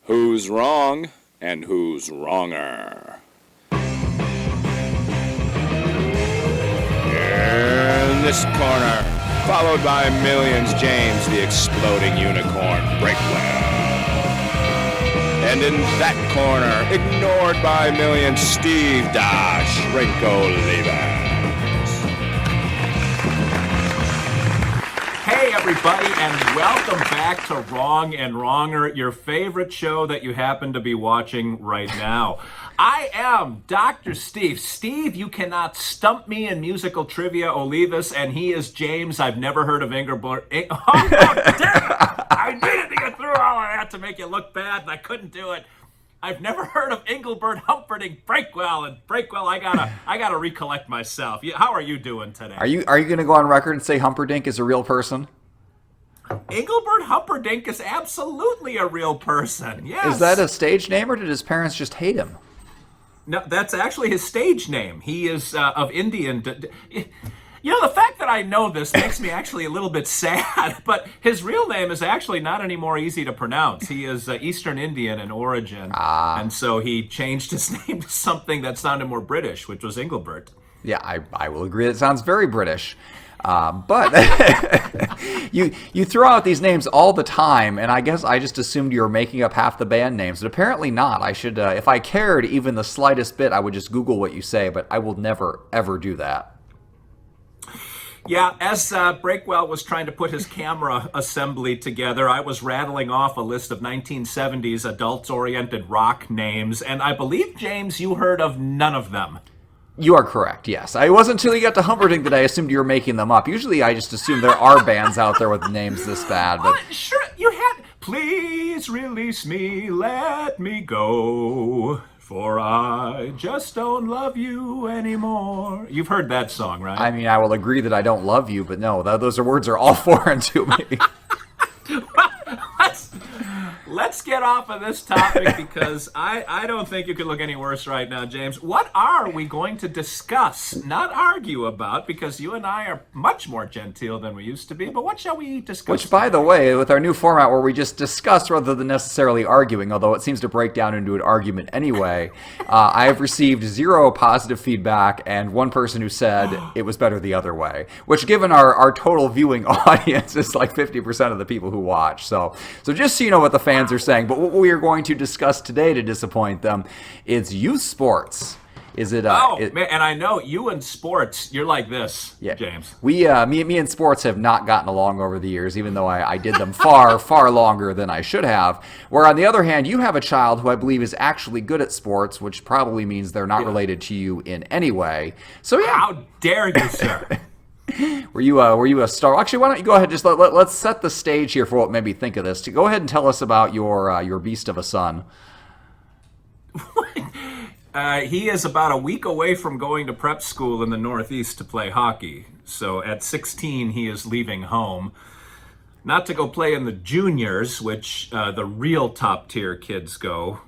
Who's wrong and who's wronger? In this corner, followed by millions, James the Exploding Unicorn Breakwell. And in that corner, ignored by millions, Steve Dash Rinko Levens. Hey everybody, and welcome back to Wrong and Wronger, your favorite show that you happen to be watching right now. I am Dr. Steve. Steve, you cannot stump me in musical trivia, Olivas, and he is James. I've never heard of Engelbert. Oh, damn it! I needed to get through all of that to make it look bad, and I couldn't do it. I've never heard of Engelbert Humperdinck Breakwell, and Breakwell, I gotta recollect myself. How are you doing today? Are you going to go on record and say Humperdinck is a real person? Engelbert Humperdinck is absolutely a real person. Yes. Is that a stage name, or did his parents just hate him? No, that's actually his stage name. He is of Indian. You know, the fact that I know this makes me actually a little bit sad, but his real name is actually not any more easy to pronounce. He is Eastern Indian in origin, and so he changed his name to something that sounded more British, which was Engelbert. Yeah, I will agree. It sounds very British. But you throw out these names all the time, and I guess I just assumed you were making up half the band names, but apparently not. I should, if I cared even the slightest bit, I would just Google what you say, but I will never, ever do that. Yeah, as Breakwell was trying to put his camera assembly together, I was rattling off a list of 1970s adult-oriented rock names, and I believe, James, you heard of none of them. You are correct, yes. It wasn't until you got to Humperdinck that I assumed you were making them up. Usually I just assume there are bands out there with names this bad. But sure, you had... Please release me, let me go, for I just don't love you anymore. You've heard that song, right? I mean, I will agree that I don't love you, but no, those words are all foreign to me. Let's get off of this topic because I don't think you could look any worse right now, James. What are we going to discuss, not argue about, because you and I are much more genteel than we used to be, but what shall we discuss? Which, by the way, with our new format where we just discuss rather than necessarily arguing, although it seems to break down into an argument anyway, I have received 0 positive feedback and one person who said it was better the other way, which given our total viewing audience is like 50% of the people who watch. So just so you know what the fans are saying, but what we are going to discuss today to disappoint them is youth sports. Is it? Man, and I know you and sports, you're like this, yeah, James. Me and sports have not gotten along over the years, even though I did them far, far longer than I should have. Where on the other hand, you have a child who I believe is actually good at sports, which probably means they're not related to you in any way. So yeah. How dare you, sir? Were you a star? Actually, why don't you go ahead? Just let's set the stage here for what made me think of this. To go ahead and tell us about your beast of a son. He is about a week away from going to prep school in the Northeast to play hockey. So at 16, he is leaving home, not to go play in the juniors, which the real top tier kids go.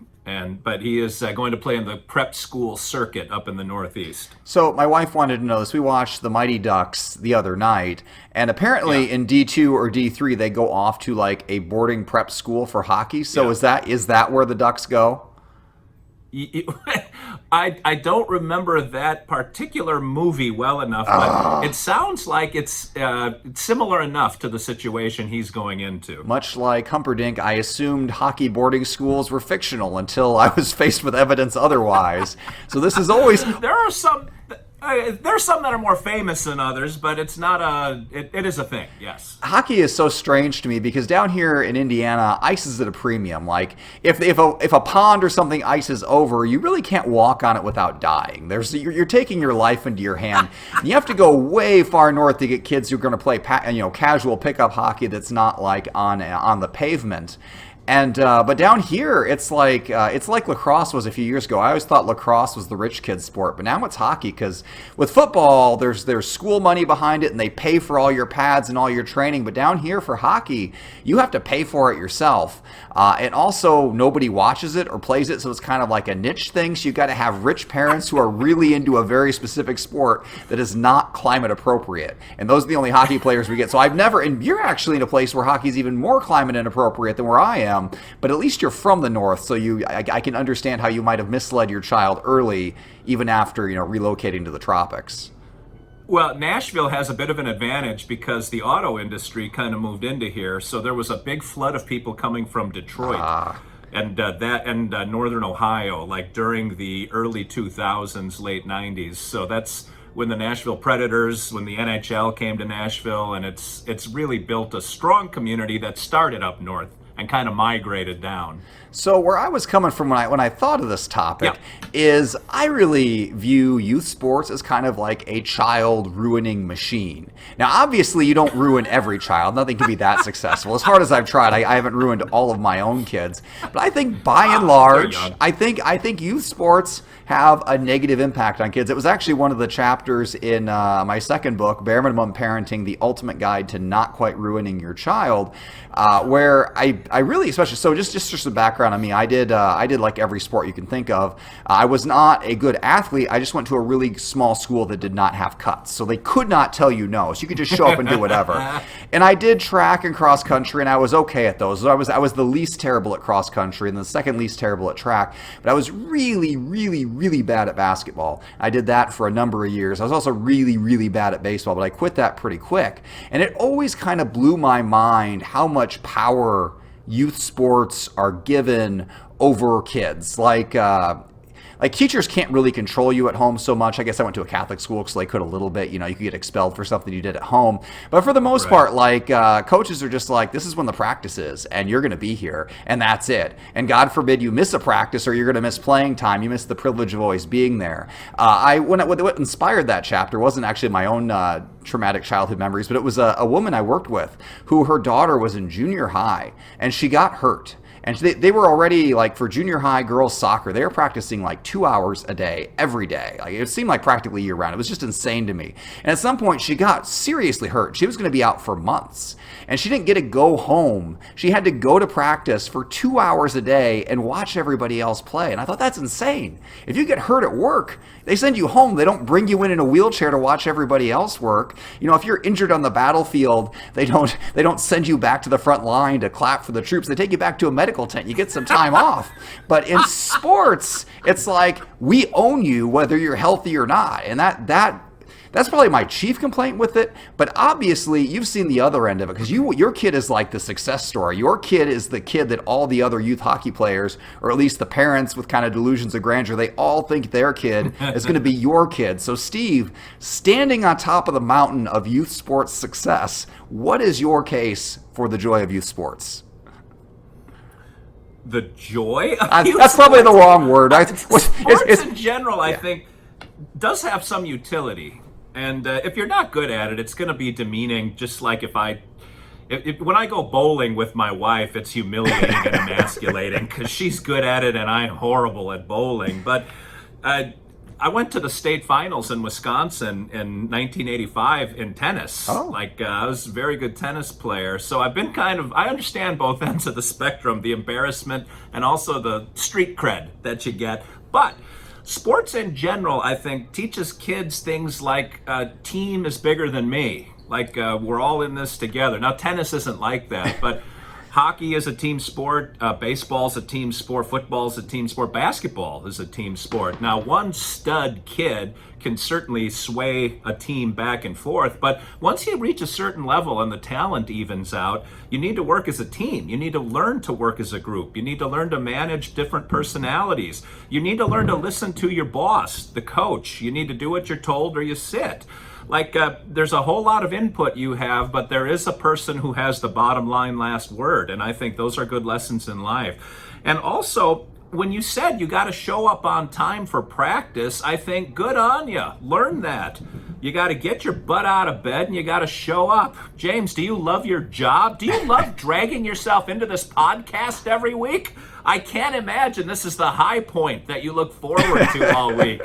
But he is going to play in the prep school circuit up in the Northeast. So my wife wanted to know this. We watched the Mighty Ducks the other night, and apparently in D2 or D3 they go off to like a boarding prep school for hockey. So is that where the Ducks go? I don't remember that particular movie well enough, but it sounds like it's similar enough to the situation he's going into. Much like Humperdinck, I assumed hockey boarding schools were fictional until I was faced with evidence otherwise. So this is always... There's some that are more famous than others, but it's not it is a thing, yes. Hockey is so strange to me because down here in Indiana, ice is at a premium. Like, if a pond or something ices over, you really can't walk on it without dying. You're taking your life into your hand. You have to go way far north to get kids who are going to play casual pickup hockey that's not like on the pavement. And but down here, it's like lacrosse was a few years ago. I always thought lacrosse was the rich kid's sport, but now it's hockey because with football, there's school money behind it, and they pay for all your pads and all your training. But down here for hockey, you have to pay for it yourself. And also, nobody watches it or plays it, so it's kind of like a niche thing. So you got to have rich parents who are really into a very specific sport that is not climate appropriate. And those are the only hockey players we get. So I've never, and you're actually in a place where hockey's even more climate inappropriate than where I am. am, but at least you're from the North, so I can understand how you might have misled your child early, even after, relocating to the tropics. Well, Nashville has a bit of an advantage because the auto industry kind of moved into here. So there was a big flood of people coming from Detroit and northern Ohio, like during the early 2000s, late 90s. So that's when the Nashville Predators, when the NHL came to Nashville, and it's really built a strong community that started up north and kind of migrated down. So where I was coming from when I thought of this topic is I really view youth sports as kind of like a child ruining machine. Now, obviously, you don't ruin every child. Nothing can be that successful. As hard as I've tried, I haven't ruined all of my own kids. But I think by and large, I think youth sports have a negative impact on kids. It was actually one of the chapters in my second book, Bare Minimum Parenting, The Ultimate Guide to Not Quite Ruining Your Child, where I really, especially, so just some background on me, I did like every sport you can think of. I was not a good athlete. I just went to a really small school that did not have cuts, so they could not tell you no. So you could just show up and do whatever. And I did track and cross country, and I was okay at those. So I was the least terrible at cross country and the second least terrible at track. But I was really, really, really bad at basketball. I did that for a number of years. I was also really, really bad at baseball, but I quit that pretty quick. And it always kind of blew my mind how much power youth sports are given over kids. Like teachers can't really control you at home so much. I guess I went to a Catholic school, so they could a little bit. You could get expelled for something you did at home. But for the most part, coaches are just like, this is when the practice is, and you're going to be here, and that's it. And God forbid you miss a practice, or you're going to miss playing time. You miss the privilege of always being there. What inspired that chapter wasn't actually my own traumatic childhood memories, but it was a woman I worked with who her daughter was in junior high, and she got hurt. And they were already, like, for junior high girls soccer, they were practicing like 2 hours a day, every day. Like, it seemed like practically year round. It was just insane to me. And at some point, she got seriously hurt. She was going to be out for months. And she didn't get to go home. She had to go to practice for 2 hours a day and watch everybody else play. And I thought, that's insane. If you get hurt at work, they send you home. They don't bring you in a wheelchair to watch everybody else work. If you're injured on the battlefield, they don't send you back to the front line to clap for the troops. They take you back to a medical tent. You get some time off. But in sports, it's like, we own you whether you're healthy or not. And that's probably my chief complaint with it. But obviously, you've seen the other end of it, because your kid is like the success story. Your kid is the kid that all the other youth hockey players, or at least the parents with kind of delusions of grandeur, they all think their kid is going to be your kid. So Steve, standing on top of the mountain of youth sports success, what is your case for the joy of youth sports? The joy of that's probably the wrong word. Sports in general, I think, does have some utility. And if you're not good at it, it's going to be demeaning. Just like when I go bowling with my wife, it's humiliating and emasculating because she's good at it and I'm horrible at bowling. But I went to the state finals in Wisconsin in 1985 in tennis. Oh. I was a very good tennis player. So I've been I understand both ends of the spectrum, the embarrassment and also the street cred that you get. But sports in general, I think, teaches kids things like team is bigger than me. We're all in this together. Now, tennis isn't like that, but hockey is a team sport. Baseball's a team sport. Football's a team sport. Basketball is a team sport. Now, one stud kid can certainly sway a team back and forth, but once you reach a certain level and the talent evens out, you need to work as a team. You need to learn to work as a group. You need to learn to manage different personalities. You need to learn to listen to your boss, the coach. You need to do what you're told or you sit. There's a whole lot of input you have, but there is a person who has the bottom line last word, and I think those are good lessons in life. And also, when you said you got to show up on time for practice, I think good on you. Learn that. You got to get your butt out of bed and you got to show up. James, do you love your job? Do you love dragging yourself into this podcast every week? I can't imagine this is the high point that you look forward to all week.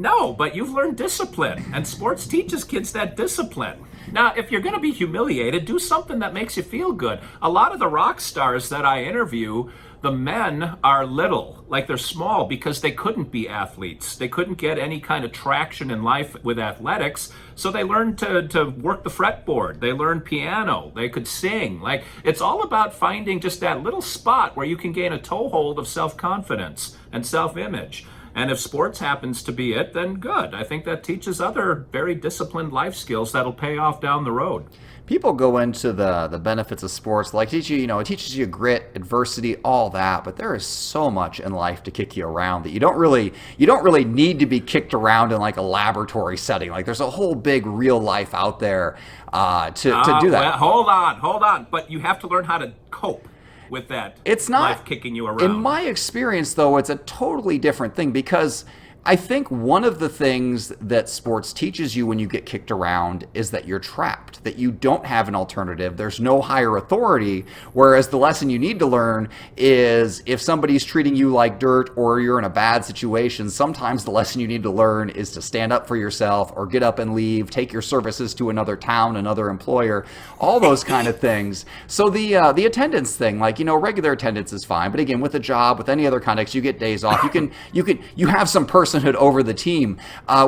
No, but you've learned discipline, and sports teaches kids that discipline. Now, if you're going to be humiliated, do something that makes you feel good. A lot of the rock stars that I interview, the men are little, like they're small, because they couldn't be athletes. They couldn't get any kind of traction in life with athletics, so they learned to work the fretboard. They learned piano. They could sing. Like, it's all about finding just that little spot where you can gain a toehold of self-confidence and self-image. And if sports happens to be it, then good. I think that teaches other very disciplined life skills that'll pay off down the road. People go into the benefits of sports, like it teaches you grit, adversity, all that, but there is so much in life to kick you around that you don't really need to be kicked around in like a laboratory setting. Like there's a whole big real life out there to do that. Well, hold on. But you have to learn how to cope with that. It's not life kicking you around. In my experience, though, it's a totally different thing, because I think one of the things that sports teaches you when you get kicked around is that you're trapped, that you don't have an alternative. There's no higher authority. Whereas the lesson you need to learn is if somebody's treating you like dirt or you're in a bad situation, sometimes the lesson you need to learn is to stand up for yourself or get up and leave, take your services to another town, another employer, all those kind of things. So the attendance thing, like, regular attendance is fine. But again, with a job, with any other context, you get days off. You have some personhood over the team.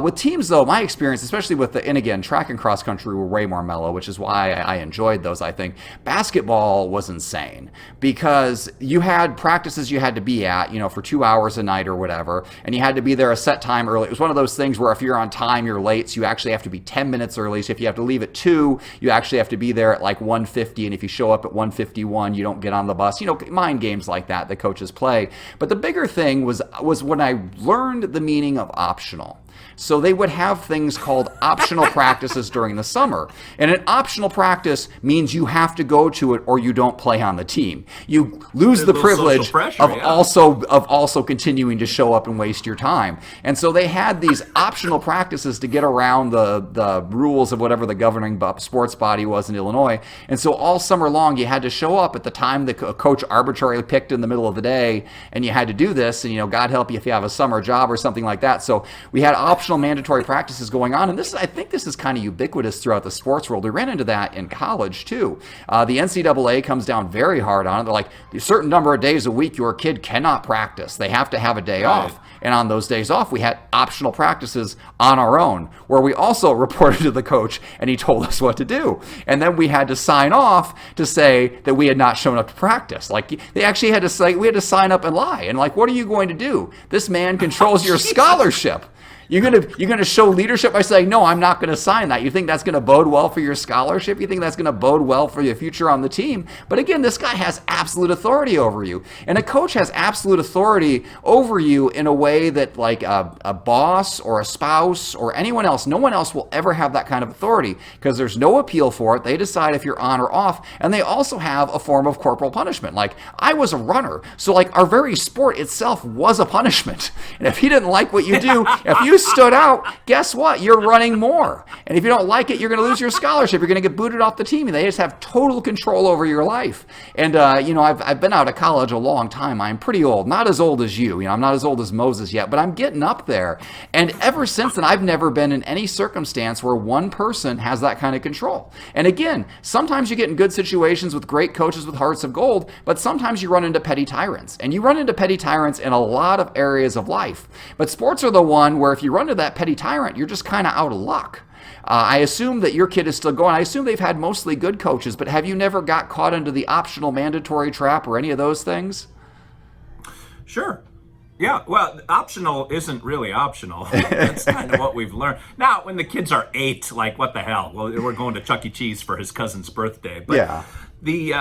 With teams, though, my experience, especially and again, track and cross country were way more mellow, which is why I enjoyed those, I think. Basketball was insane because you had practices you had to be at, for 2 hours a night or whatever, and you had to be there a set time early. It was one of those things where if you're on time, you're late, so you actually have to be 10 minutes early. So if you have to leave at 2, you actually have to be there at like 1:50, and if you show up at 1:51, you don't get on the bus. Mind games like that coaches play. But the bigger thing was when I learned the meaning of optional. So they would have things called optional practices during the summer. And an optional practice means you have to go to it or you don't play on the team. You lose the privilege of also continuing to show up and waste your time. And so they had these optional practices to get around the rules of whatever the governing sports body was in Illinois. And so all summer long you had to show up at the time the coach arbitrarily picked in the middle of the day, and you had to do this. And God help you if you have a summer job or something like that. So we had optional mandatory practices going on, and I think this is kind of ubiquitous throughout the sports world. We ran into that in college too. The NCAA comes down very hard on it. They're like, a certain number of days a week your kid cannot practice. They have to have a day off. And on those days off, we had optional practices on our own, where we also reported to the coach, and he told us what to do. And then we had to sign off to say that we had not shown up to practice. Like, they actually had to say, we had to sign up and lie. And like, what are you going to do? This man controls your scholarship. You're gonna show leadership by saying, no, I'm not going to sign that. You think that's going to bode well for your scholarship? You think that's going to bode well for your future on the team? But again, this guy has absolute authority over you. And a coach has absolute authority over you in a way that like a boss or a spouse or anyone else, no one else will ever have that kind of authority, because there's no appeal for it. They decide if you're on or off. And they also have a form of corporal punishment. Like, I was a runner, so like our very sport itself was a punishment. And if he didn't like what you do, if you stood out, guess what? You're running more. And if you don't like it, you're going to lose your scholarship. You're going to get booted off the team. And they just have total control over your life. And, I've been out of college a long time. I'm pretty old. Not as old as you. I'm not as old as Moses yet, but I'm getting up there. And ever since then, I've never been in any circumstance where one person has that kind of control. And again, sometimes you get in good situations with great coaches with hearts of gold, but sometimes you run into petty tyrants. And you run into petty tyrants in a lot of areas of life. But sports are the one where if you run into that petty tyrant, you're just kind of out of luck. I assume that your kid is still going. I assume they've had mostly good coaches, but have you never got caught into the optional mandatory trap or any of those things? Sure. Yeah, well, optional isn't really optional. That's kind of what we've learned. Now, when the kids are 8, like, what the hell? Well, we're going to Chuck E. Cheese for his cousin's birthday. But yeah.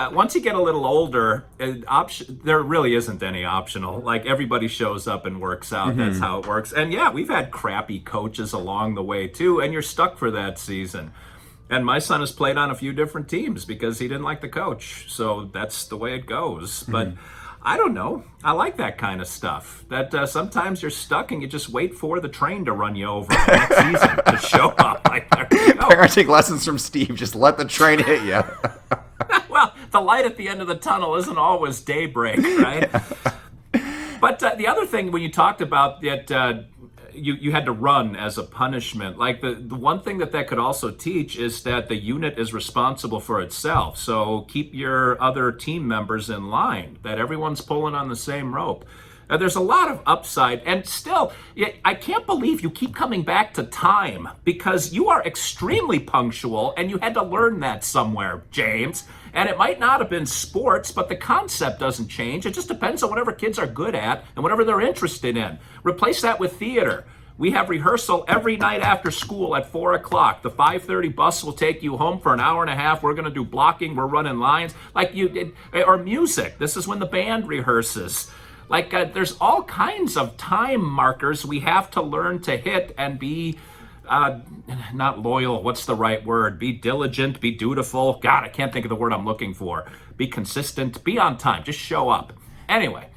Once you get a little older, there really isn't any optional. Like, everybody shows up and works out. That's how it works. And yeah, we've had crappy coaches along the way too, and you're stuck for that season. And my son has played on a few different teams because he didn't like the coach. So that's the way it goes. But I don't know. I like that kind of stuff. That sometimes you're stuck and you just wait for the train to run you over next season to show up. Like, there you go. Parenting lessons from Steve. Just let the train hit you. Well, the light at the end of the tunnel isn't always daybreak, right? But the other thing, when you talked about that, you had to run as a punishment. Like the one thing that could also teach is that the unit is responsible for itself. So keep your other team members in line, that everyone's pulling on the same rope. There's a lot of upside, and still, I can't believe you keep coming back to time, because you are extremely punctual, and you had to learn that somewhere, James. And it might not have been sports, but the concept doesn't change. It just depends on whatever kids are good at and whatever they're interested in. Replace that with theater. We have rehearsal every night after school at 4 o'clock. The 5:30 bus will take you home for an hour and a half. We're going to do blocking. We're running lines like you did. Or music. This is when the band rehearses. Like, there's all kinds of time markers we have to learn to hit and be, not loyal, what's the right word? Be diligent, be dutiful. God, I can't think of the word I'm looking for. Be consistent, be on time, just show up. Anyway,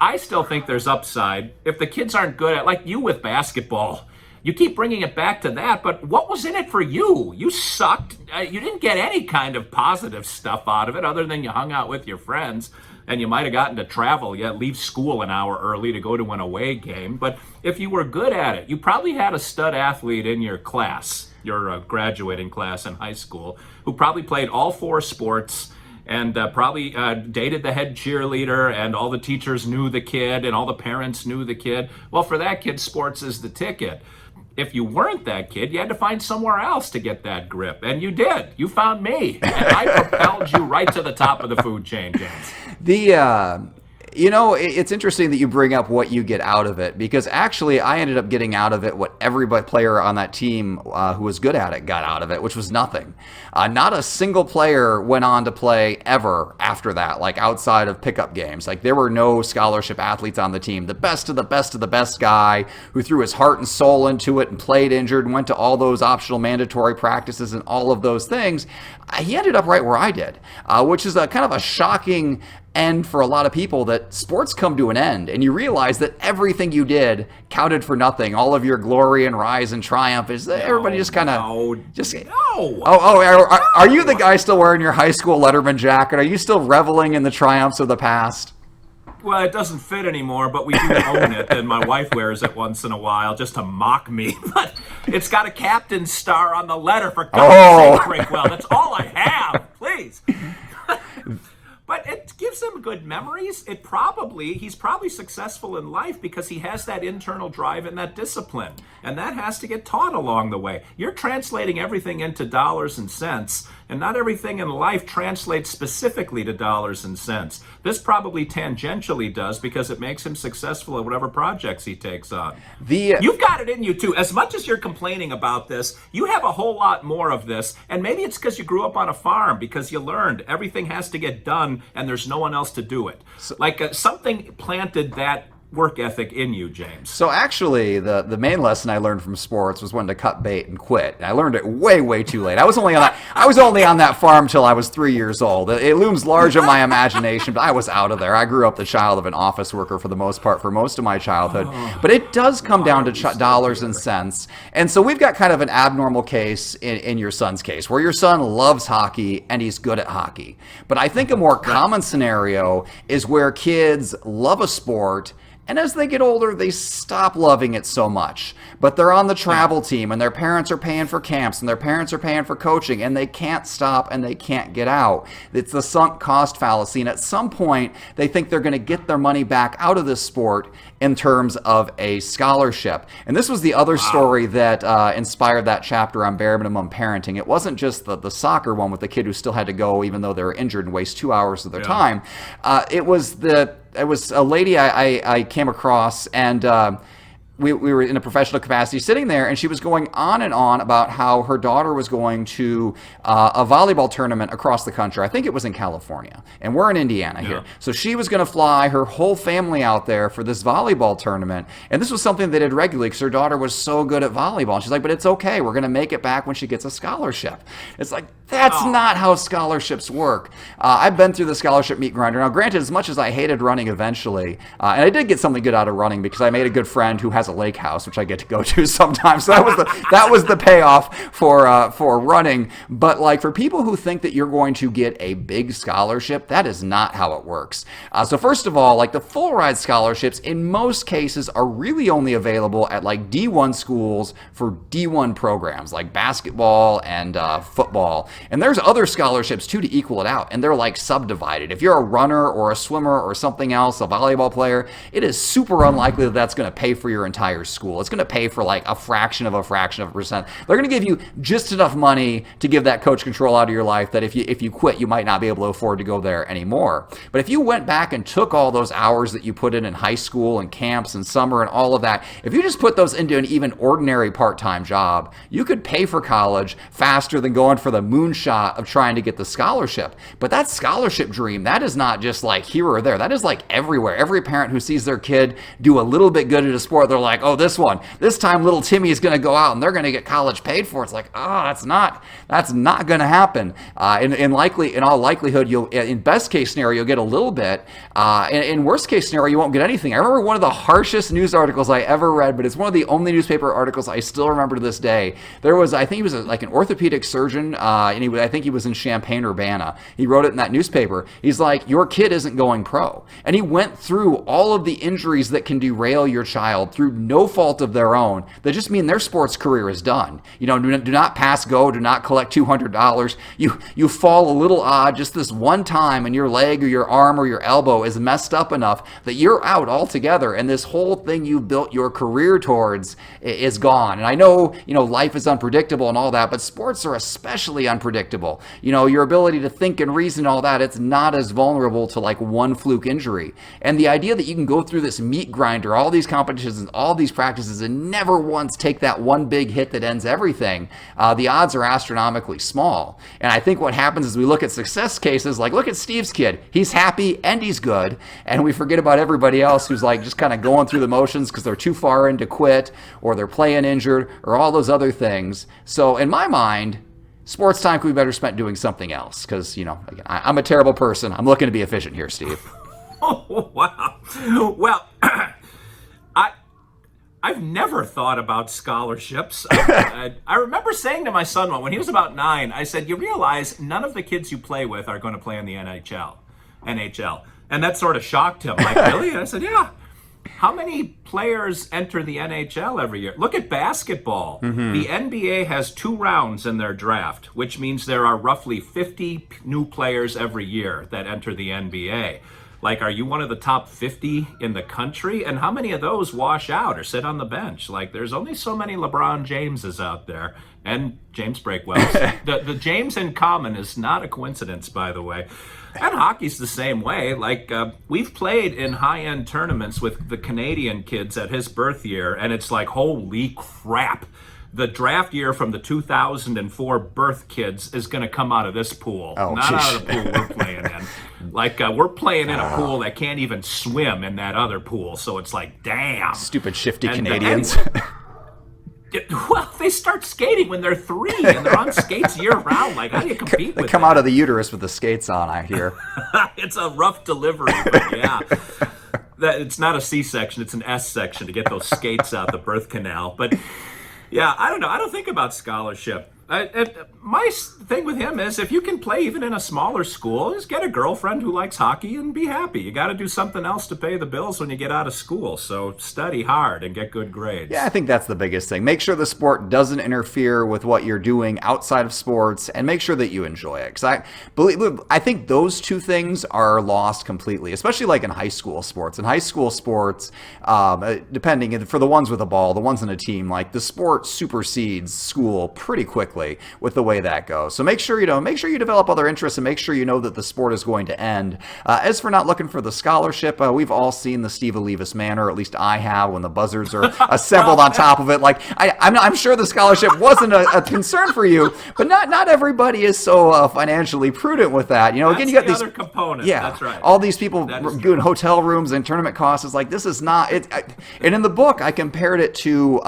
I still think there's upside. If the kids aren't good at, like you with basketball, you keep bringing it back to that, but what was in it for you? You sucked. You didn't get any kind of positive stuff out of it other than you hung out with your friends. And you might have gotten to travel, leave school an hour early to go to an away game. But if you were good at it, you probably had a stud athlete in your class, your graduating class in high school, who probably played all 4 sports and probably dated the head cheerleader, and all the teachers knew the kid and all the parents knew the kid. Well, for that kid, sports is the ticket. If you weren't that kid, you had to find somewhere else to get that grip. And you did. You found me. And I propelled you right to the top of the food chain, James. It's interesting that you bring up what you get out of it, because actually I ended up getting out of it what every player on that team who was good at it got out of it, which was nothing. Not a single player went on to play ever after that, like outside of pickup games. Like, there were no scholarship athletes on the team. The best of the best of the best guy who threw his heart and soul into it and played injured and went to all those optional mandatory practices and all of those things, he ended up right where I did, which is a kind of a shocking end for a lot of people, that sports come to an end and you realize that everything you did counted for nothing. All of your glory and rise and triumph is everybody just kind of Are you the guy still wearing your high school Letterman jacket? Are you still reveling in the triumphs of the past? Well, it doesn't fit anymore, but we do own it, and my wife wears it once in a while just to mock me. But it's got a captain's star on the letter, for God's sake, Breakwell. That's all I have, please. But it gives him good memories. He's probably successful in life because he has that internal drive and that discipline. And that has to get taught along the way. You're translating everything into dollars and cents, and not everything in life translates specifically to dollars and cents. This probably tangentially does, because it makes him successful at whatever projects he takes on. You've got it in you too. As much as you're complaining about this, you have a whole lot more of this. And maybe it's because you grew up on a farm, because you learned everything has to get done and there's no one else to do it. Something planted that work ethic in you, James. So actually, the main lesson I learned from sports was when to cut bait and quit. And I learned it way too late. I was only on that farm till I was 3 years old. It looms large in my imagination, but I was out of there. I grew up the child of an office worker for the most part for most of my childhood. But it does come down to dollars and cents. And so we've got kind of an abnormal case in your son's case, where your son loves hockey and he's good at hockey. But I think a more common scenario is where kids love a sport, and as they get older, they stop loving it so much. But they're on the travel team, and their parents are paying for camps, and their parents are paying for coaching, and they can't stop and they can't get out. It's the sunk cost fallacy. And at some point, they think they're going to get their money back out of this sport in terms of a scholarship. And this was the other story that inspired that chapter on bare minimum parenting. It wasn't just the soccer one with the kid who still had to go even though they were injured and waste 2 hours of their time. It was a lady I came across, and we were in a professional capacity sitting there, and she was going on and on about how her daughter was going to a volleyball tournament across the country. I think it was in California, and we're in Indiana here. So she was going to fly her whole family out there for this volleyball tournament, and this was something they did regularly because her daughter was so good at volleyball. And she's like, but it's okay. We're going to make it back when she gets a scholarship. It's like, That's not how scholarships work. I've been through the scholarship meat grinder. Now, granted, as much as I hated running eventually, and I did get something good out of running because I made a good friend who has a lake house, which I get to go to sometimes. So that was the payoff for running. But like for people who think that you're going to get a big scholarship, that is not how it works. So first of all, like the full ride scholarships in most cases are really only available at like D1 schools for D1 programs like basketball and football. And there's other scholarships too to equal it out, and they're like subdivided. If you're a runner or a swimmer or something else, a volleyball player, it is super unlikely that that's going to pay for your entire school. It's going to pay for like a fraction of a percent. They're going to give you just enough money to give that coach control out of your life that if you quit, you might not be able to afford to go there anymore. But if you went back and took all those hours that you put in high school and camps and summer and all of that, if you just put those into an even ordinary part-time job, you could pay for college faster than going for the moonshot of trying to get the scholarship. But that scholarship dream, that is not just like here or there. That is like everywhere. Every parent who sees their kid do a little bit good at a sport, they're like, oh, this time little Timmy is going to go out and they're going to get college paid for. It's like, oh, that's not going to happen. In all likelihood, in best case scenario, you'll get a little bit. In worst case scenario, you won't get anything. I remember one of the harshest news articles I ever read, but it's one of the only newspaper articles I still remember to this day. There was, I think he was like an orthopedic surgeon, and I think he was in Champaign-Urbana. He wrote it in that newspaper. He's like, your kid isn't going pro. And he went through all of the injuries that can derail your child through no fault of their own that just mean their sports career is done. Do not pass go, do not collect $200. You fall a little odd just this one time and your leg or your arm or your elbow is messed up enough that you're out altogether, and this whole thing you built your career towards is gone. And I know, life is unpredictable and all that, but sports are especially unpredictable. Your ability to think and reason and all that, it's not as vulnerable to like one fluke injury. And the idea that you can go through this meat grinder, all these competitions and all these practices and never once take that one big hit that ends everything, the odds are astronomically small. And I think what happens is we look at success cases, like look at Steve's kid. He's happy and he's good. And we forget about everybody else who's like just kind of going through the motions because they're too far in to quit, or they're playing injured, or all those other things. So in my mind, sports time could be better spent doing something else because, again, I'm a terrible person. I'm looking to be efficient here, Steve. Oh, wow. Well, I've never thought about scholarships. I remember saying to my son when he was about 9, I said, you realize none of the kids you play with are going to play in the NHL. And that sort of shocked him. Like, really? I said, yeah. How many players enter the NHL every year? Look at basketball. Mm-hmm. The NBA has 2 rounds in their draft, which means there are roughly 50 new players every year that enter the NBA. Like, are you one of the top 50 in the country? And how many of those wash out or sit on the bench? Like, there's only so many LeBron Jameses out there. And James Breakwells. the James in common is not a coincidence, by the way. And hockey's the same way. Like, we've played in high-end tournaments with the Canadian kids at his birth year, and it's like, holy crap. The draft year from the 2004 birth kids is going to come out of this pool, not out of the pool we're playing in. Like, we're playing in a pool that can't even swim in that other pool, so it's like, damn. Stupid shifty Canadians. Well, they start skating when they're 3, and they're on skates year-round. Like, how do you compete with that? They come out of the uterus with the skates on, I hear. It's a rough delivery, but yeah. It's not a C-section, it's an S-section to get those skates out the birth canal. But, yeah, I don't know. I don't think about scholarship. My thing with him is if you can play even in a smaller school, just get a girlfriend who likes hockey and be happy. You got to do something else to pay the bills when you get out of school. So study hard and get good grades. Yeah, I think that's the biggest thing. Make sure the sport doesn't interfere with what you're doing outside of sports, and make sure that you enjoy it. Because I think those 2 things are lost completely, especially like in high school sports. In high school sports, depending for the ones with a ball, the ones in a team, like the sport supersedes school pretty quickly with the way that goes. So make sure you develop other interests, and make sure you know that the sport is going to end. As for not looking for the scholarship, we've all seen the Steve Olivas manner, or at least I have, when the buzzards are assembled on top of it. Like I'm sure the scholarship wasn't a concern for you, but not everybody is so financially prudent with that. Again, you got these other component. Yeah, that's right. All these people doing hotel rooms and tournament costs. Is like, this is not it. And in the book, I compared it to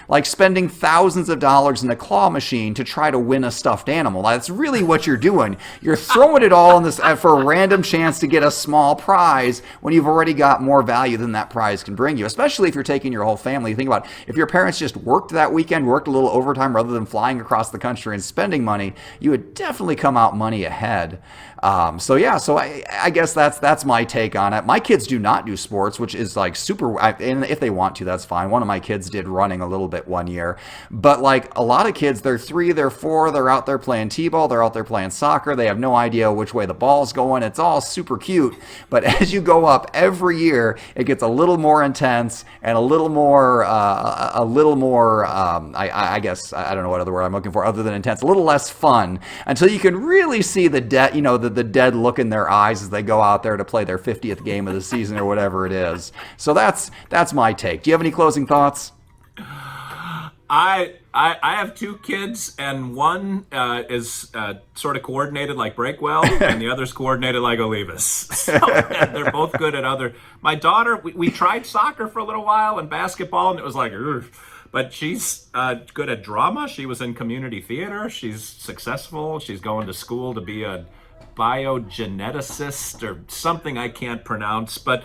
like spending thousands of dollars in a claw machine to try to win a stuffed animal. That's really what you're doing. You're throwing it all in this for a random chance to get a small prize when you've already got more value than that prize can bring you, especially if you're taking your whole family. Think about if your parents just worked that weekend, worked a little overtime rather than flying across the country and spending money, you would definitely come out money ahead. So I guess that's my take on it. My kids do not do sports, which is like super, and if they want to, that's fine. One of my kids did running a little bit one year, but like a lot of kids, they're 3, they're 4, they're out there playing t-ball, they're out there playing soccer, they have no idea which way the ball's going. It's all super cute, but as you go up every year, it gets a little more intense and a little more, I guess, I don't know what other word I'm looking for other than intense, a little less fun until you can really see the dead look in their eyes as they go out there to play their 50th game of the season or whatever it is. So that's my take. Do you have any closing thoughts? I have 2 kids, and one is sort of coordinated like Breakwell, and the other's coordinated like Olivas. So they're both good at other. My daughter, we tried soccer for a little while and basketball, and it was like, ugh. But she's good at drama. She was in community theater. She's successful. She's going to school to be a biogeneticist or something I can't pronounce, but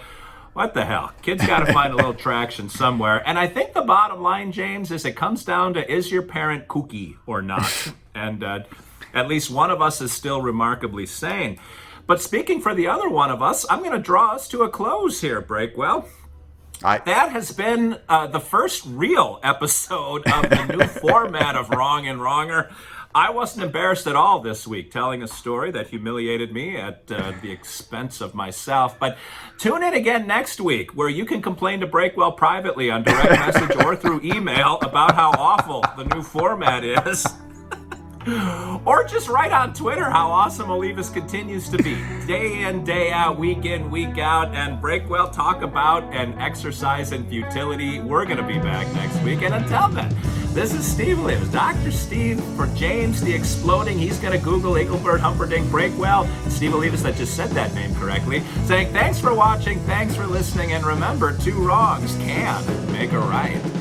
what the hell? Kids got to find a little traction somewhere. And I think the bottom line, James, is it comes down to, is your parent kooky or not? And at least one of us is still remarkably sane. But speaking for the other one of us, I'm going to draw us to a close here, Breakwell. That has been the first real episode of the new format of Wrong and Wronger. I wasn't embarrassed at all this week telling a story that humiliated me at the expense of myself. But tune in again next week where you can complain to Breakwell privately on direct message or through email about how awful the new format is. Or just write on Twitter how awesome Olivas continues to be. Day in, day out, week in, week out, and Breakwell talk about and exercise in futility. We're going to be back next week. And until then, this is Steve Olivas, Dr. Steve for James the Exploding. He's going to Google Engelbert Humperdinck Breakwell. Steve Olivas, that just said that name correctly, saying thanks for watching, thanks for listening, and remember, 2 wrongs can make a right.